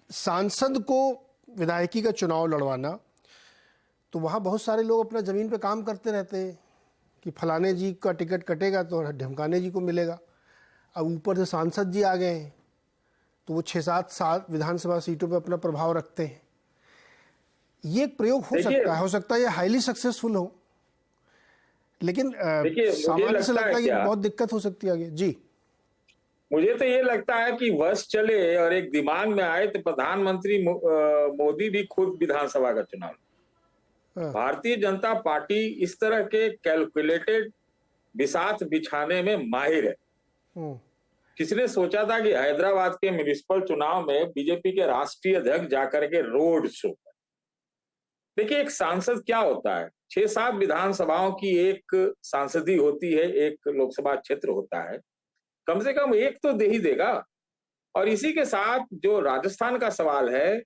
सांसद को विधायकी का चुनाव लड़वाना, तो वहाँ बहुत सारे लोग अपना ज़मीन पे काम करते रहते हैं कि फलाने जी का टिकट कटेगा तो ढमकाने जी को मिलेगा। अब ऊपर से सांसद जी आ गए हैं तो वो 6-7 विधानसभा सीटों पे अपना प्रभाव रखते हैं। ये एक प्रयोग हो सकता है ये हाईली सक्सेसफुल हो, लेकिन सामान्य से लगता है कि बहुत दिक्कत हो सकती है आगे। जी, मुझे तो ये लगता है कि वश चले और एक दिमाग में आए तो प्रधानमंत्री मोदी भी खुद विधानसभा का चुनाव। भारतीय जनता पार्टी इस तरह के कैलकुलेटेड बिसात बिछाने में माहिर है। किसने सोचा था कि हैदराबाद के म्युनिसिपल चुनाव में बीजेपी के राष्ट्रीय अध्यक्ष जाकर के रोड शो। देखिए, एक सांसद क्या होता है, 6-7 विधानसभाओं की एक सांसदी होती है, एक लोकसभा क्षेत्र होता है, कम से कम एक तो दे ही देगा। और इसी के साथ जो राजस्थान का सवाल है,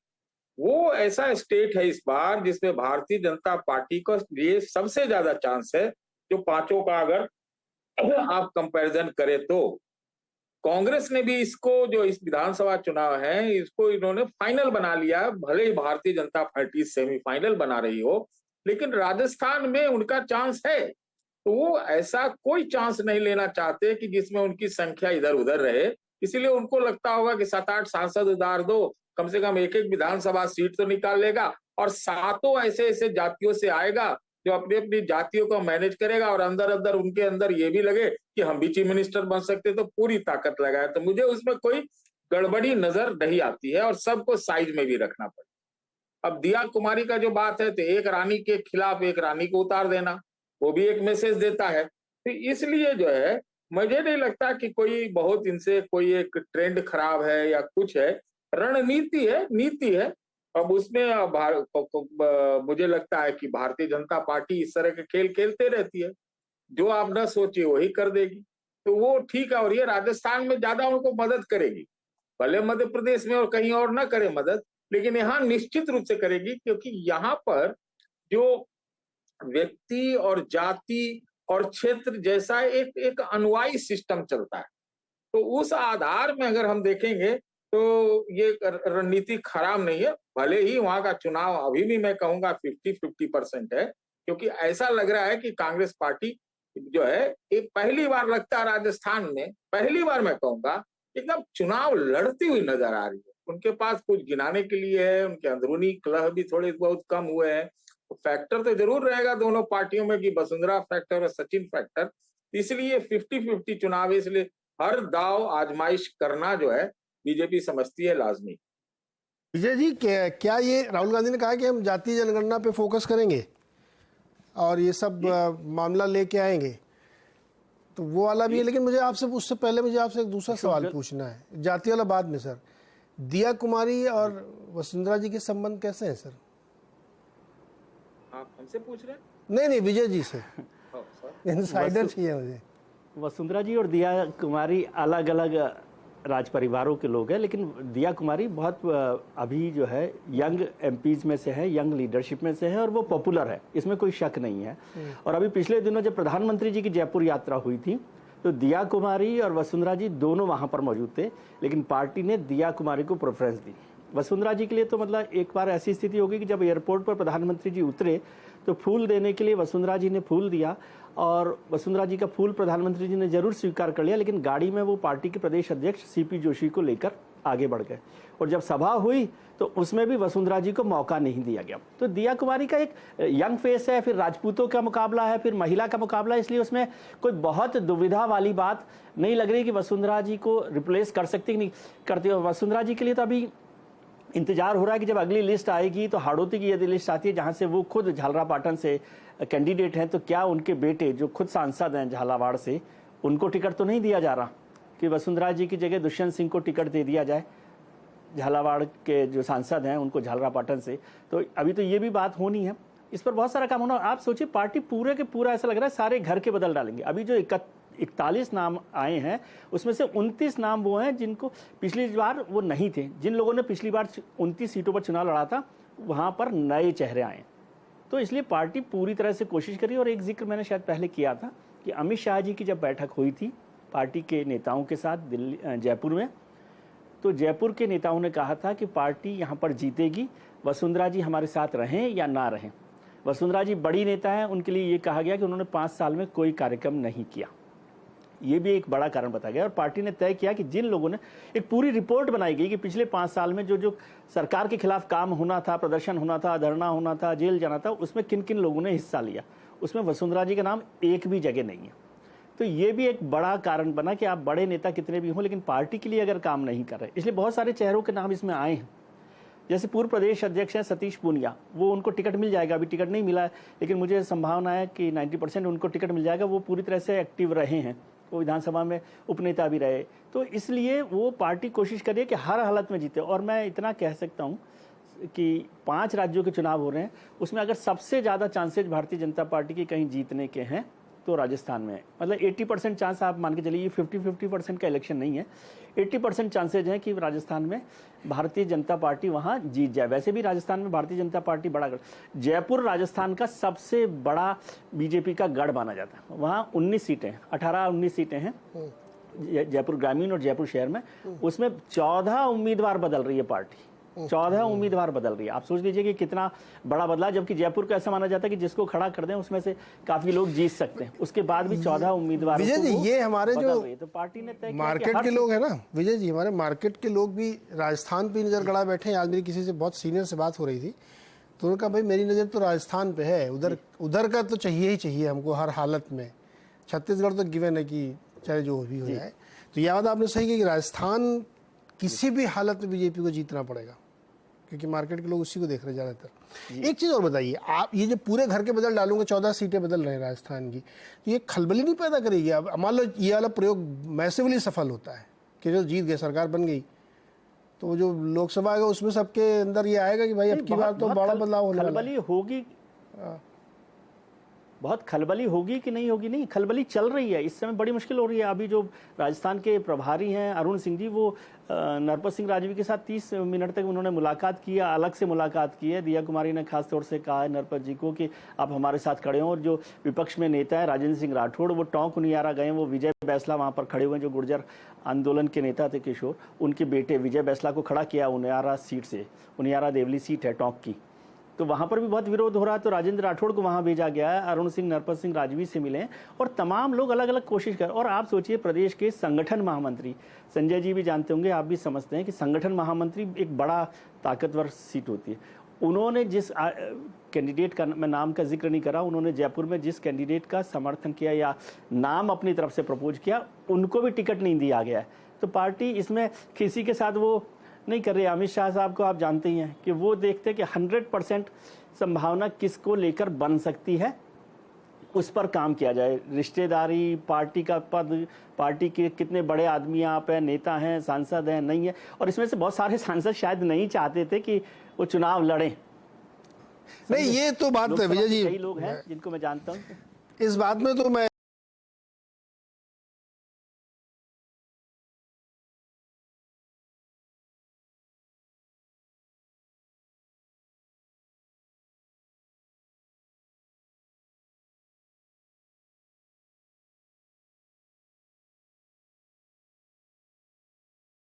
वो ऐसा स्टेट है इस बार जिसमें भारतीय जनता पार्टी को लिए सबसे ज्यादा चांस है। जो पांचों का अगर आप कंपैरिजन करें तो कांग्रेस ने भी इसको, जो इस विधानसभा चुनाव है, इसको इन्होंने फाइनल बना लिया। भले ही भारतीय जनता पार्टी सेमीफाइनल बना रही हो, लेकिन राजस्थान में उनका चांस है। तो वो ऐसा कोई चांस नहीं लेना चाहते कि जिसमें उनकी संख्या इधर उधर रहे। इसीलिए उनको लगता होगा कि 7-8 सांसद उतार दो, कम से कम एक विधानसभा सीट तो निकाल लेगा, और सातों ऐसे ऐसे जातियों से आएगा जो अपनी अपनी जातियों को मैनेज करेगा, और अंदर अंदर उनके अंदर ये भी लगे कि हम भी चीफ मिनिस्टर बन सकते, तो पूरी ताकत लगाए। तो मुझे उसमें कोई गड़बड़ी नजर नहीं आती है, और सबको साइज में भी रखना पड़ेगा। अब दिया कुमारी का जो बात है, तो एक रानी के खिलाफ एक रानी को उतार देना, वो भी एक मैसेज देता है। तो इसलिए जो है, मुझे नहीं लगता कि कोई बहुत इनसे कोई एक ट्रेंड खराब है या कुछ है। रणनीति है, नीति है। अब उसमें मुझे लगता है कि भारतीय जनता पार्टी इस तरह के खेल खेलते रहती है, जो आप न सोचिए वही कर देगी। तो वो ठीक है, और ये राजस्थान में ज्यादा उनको मदद करेगी। भले मध्य प्रदेश में और कहीं और ना करे मदद, लेकिन यहाँ निश्चित रूप से करेगी, क्योंकि यहाँ पर जो व्यक्ति और जाति और क्षेत्र जैसा एक एक अनुयायी सिस्टम चलता है। तो उस आधार में अगर हम देखेंगे तो ये रणनीति खराब नहीं है। भले ही वहां का चुनाव अभी भी मैं कहूंगा 50-50% है, क्योंकि ऐसा लग रहा है कि कांग्रेस पार्टी जो है, एक पहली बार लगता है राजस्थान में, पहली बार मैं कहूंगा एकदम चुनाव लड़ती हुई नजर आ रही है। उनके पास कुछ गिनाने के लिए है, उनके अंदरूनी कलह भी थोड़े बहुत कम हुए हैं। फैक्टर तो जरूर रहेगा दोनों पार्टियों में कि वसुंधरा फैक्टर और सचिन फैक्टर। इसलिए 50-50 चुनाव, इसलिए हर दाव आजमाइश करना जो है बीजेपी समझती है लाजमी। विजय जी, क्या ये राहुल गांधी ने कहा कि हम जातीय जनगणना पे फोकस करेंगे और ये सब मामला लेके आएंगे, तो वो वाला भी है। लेकिन मुझे आपसे, उससे पहले मुझे आपसे एक दूसरा सवाल पूछना है, जाति वाला बाद में। सर, दिया कुमारी और वसुंधरा जी के संबंध कैसे हैं सर? आप हमसे पूछ रहे हैं? नहीं, विजय जी से इनसाइडर चाहिए मुझे। वसुंधरा जी और दिया कुमारी अलग अलग राज परिवारों के लोग हैं, लेकिन दिया कुमारी बहुत अभी जो है यंग एमपीज में से है, यंग लीडरशिप में से है, और वो पॉपुलर है, इसमें कोई शक नहीं है। और अभी पिछले दिनों जब प्रधानमंत्री जी की जयपुर यात्रा हुई थी, तो दिया कुमारी और वसुंधरा जी दोनों वहां पर मौजूद थे, लेकिन पार्टी ने दिया कुमारी को प्रेफरेंस दी। वसुंधरा जी के लिए तो मतलब एक बार ऐसी स्थिति होगी कि जब एयरपोर्ट पर प्रधानमंत्री जी उतरे तो फूल देने के लिए वसुंधरा जी ने फूल दिया, और वसुंधरा जी का फूल प्रधानमंत्री जी ने जरूर स्वीकार कर लिया, लेकिन गाड़ी में वो पार्टी के प्रदेश अध्यक्ष सीपी जोशी को लेकर आगे बढ़ गए। और जब सभा हुई तो उसमें भी वसुंधरा जी को मौका नहीं दिया गया। तो दिया कुमारी का एक यंग फेस है, फिर राजपूतों का मुकाबला है, फिर महिला का मुकाबला है, इसलिए उसमें कोई बहुत दुविधा वाली बात नहीं लग रही कि वसुंधरा जी को रिप्लेस कर सकती कि नहीं करती। वसुंधरा जी के लिए तो अभी इंतजार हो रहा है कि जब अगली लिस्ट आएगी, तो हाड़ौती की यदि लिस्ट आती है जहां से वो खुद झालरापाटन से कैंडिडेट हैं, तो क्या उनके बेटे जो खुद सांसद हैं झालावाड़ से, उनको टिकट तो नहीं दिया जा रहा कि वसुंधरा जी की जगह दुष्यंत सिंह को टिकट दे दिया जाए, झालावाड़ के जो सांसद हैं उनको झालरापाटन से। तो अभी तो ये भी बात होनी है, इस पर बहुत सारा काम होना। आप सोचिए, पार्टी पूरे के पूरा ऐसा लग रहा है सारे घर के बदल डालेंगे। अभी जो 41 नाम आए हैं, उसमें से 29 नाम वो हैं जिनको पिछली बार वो नहीं थे। जिन लोगों ने पिछली बार 29 सीटों पर चुनाव लड़ा था, वहां पर नए चेहरे आए। तो इसलिए पार्टी पूरी तरह से कोशिश करी। और एक जिक्र मैंने शायद पहले किया था कि अमित शाह जी की जब बैठक हुई थी पार्टी के नेताओं के साथ दिल्ली जयपुर में, तो जयपुर के नेताओं ने कहा था कि पार्टी यहाँ पर जीतेगी, वसुंधरा जी हमारे साथ रहें या ना रहें। वसुंधरा जी बड़ी नेता हैं, उनके लिए ये कहा गया कि उन्होंने 5 साल में कोई कार्यक्रम नहीं किया। ये भी एक बड़ा कारण बताया गया और पार्टी ने तय किया कि जिन लोगों ने, एक पूरी रिपोर्ट बनाई गई कि पिछले 5 साल में जो जो सरकार के खिलाफ काम होना था, प्रदर्शन होना था, धरना होना था, जेल जाना था, उसमें किन किन लोगों ने हिस्सा लिया। उसमें वसुंधरा जी का नाम एक भी जगह नहीं है। तो ये भी एक बड़ा कारण बना कि आप बड़े नेता कितने भी हों लेकिन पार्टी के लिए अगर काम नहीं कर रहे, इसलिए बहुत सारे चेहरों के नाम इसमें आए हैं। जैसे पूर्व प्रदेश अध्यक्ष हैं सतीश पूनिया, वो उनको टिकट मिल जाएगा, अभी टिकट नहीं मिला है लेकिन मुझे संभावना है कि 90% उनको टिकट मिल जाएगा। वो पूरी तरह से एक्टिव रहे हैं, वो विधानसभा में उपनेता भी रहे, तो इसलिए वो पार्टी कोशिश कर रही है कि हर हालत में जीते। और मैं इतना कह सकता हूँ कि 5 राज्यों के चुनाव हो रहे हैं, उसमें अगर सबसे ज़्यादा चांसेज भारतीय जनता पार्टी की कहीं जीतने के हैं तो राजस्थान में है। मतलब 80% चांस आप मान के चलिए, 50-50% का इलेक्शन नहीं है, 80% चांसेज हैं कि राजस्थान में भारतीय जनता पार्टी वहां जीत जाए। वैसे भी राजस्थान में भारतीय जनता पार्टी बड़ा गढ़, जयपुर राजस्थान का सबसे बड़ा बीजेपी का गढ़ माना जाता है। वहाँ 19 सीटें, 18-19 सीटें हैं जयपुर ग्रामीण और जयपुर शहर में, उसमें 14 उम्मीदवार बदल रही है पार्टी, 14 उम्मीदवार बदल रही है। आप सोच लीजिए कि कितना बड़ा बदलाव, जबकि जयपुर को ऐसा माना जाता है कि जिसको खड़ा कर दें उसमें से काफी लोग जीत सकते हैं, उसके बाद भी 14 उम्मीदवार। विजय जी, ये हमारे जो तो पार्टी ने तय मार्केट के लोग हैं ना विजय जी, हमारे मार्केट के लोग भी राजस्थान पे नजर गड़ा बैठे हैं। आज मेरी किसी से बहुत सीनियर से बात हो रही थी तो उन्होंने कहा भाई मेरी नज़र तो राजस्थान पे है, उधर का तो चाहिए ही चाहिए हमको हर हालत में। छत्तीसगढ़ तो गिवन है कि चाहे जो भी हो जाए। तो यह बात आपने सही की कि राजस्थान किसी भी हालत में बीजेपी को जीतना पड़ेगा, क्योंकि मार्केट के लोग उसी को देख रहे ज़्यादातर। एक चीज़ और बताइए आप, ये जो पूरे घर के बदल डालूंगे, 14 सीटें बदल रहे हैं राजस्थान की, तो ये खलबली नहीं पैदा करेगी? अब मान लो ये वाला प्रयोग मैसिवली सफल होता है कि जो जीत गए, सरकार बन गई, तो जो लोकसभा आएगा उसमें सबके अंदर ये आएगा कि भाई अब की बार तो बड़ा बदलाव होने वाला है। खलबली होगी, बहुत खलबली होगी कि नहीं होगी? नहीं, खलबली चल रही है, इस समय बड़ी मुश्किल हो रही है। अभी जो राजस्थान के प्रभारी हैं अरुण सिंह जी, वो नरपत सिंह राजवी के साथ 30 मिनट तक उन्होंने मुलाकात की, अलग से मुलाकात की है। दिया कुमारी ने खास तौर से कहा है नरपत जी को कि आप हमारे साथ खड़े हों। और जो विपक्ष में नेता है राजेंद्र सिंह राठौड़, वो टोंक उनियारा गए, वो विजय बैसला वहाँ पर खड़े हुए, जो गुर्जर आंदोलन के नेता थे किशोर, उनके बेटे विजय बैसला को खड़ा किया उनियारा सीट से। उनियारा देवली सीट है टोंक की, तो वहां पर भी बहुत विरोध हो रहा है। तो राजेंद्र राठौड़ को वहां भेजा गया है, अरुण सिंह नरपत सिंह राजवी से मिले और तमाम लोग अलग अलग कोशिश कर। और आप सोचिए, प्रदेश के संगठन महामंत्री, संजय जी भी जानते होंगे, आप भी समझते हैं कि संगठन महामंत्री एक बड़ा ताकतवर सीट होती है। उन्होंने जिस कैंडिडेट का मैं नाम का जिक्र नहीं करा, उन्होंने जयपुर में जिस कैंडिडेट का समर्थन किया या नाम अपनी तरफ से प्रपोज किया, उनको भी टिकट नहीं दिया गया है। तो पार्टी इसमें किसी के साथ वो नहीं कर रही। अमित शाह साहब को आप जानते ही हैं कि वो देखते हैं कि 100% संभावना किसको लेकर बन सकती है, उस पर काम किया जाए। रिश्तेदारी, पार्टी का पद, पार्टी के कितने बड़े आदमी आप हैं, नेता हैं, सांसद हैं, नहीं है। और इसमें से बहुत सारे सांसद शायद नहीं चाहते थे कि वो चुनाव लड़ें। नहीं, ये तो बात है विजय जी, कई लोग हैं जिनको मैं जानता हूँ। इस बात में तो मैं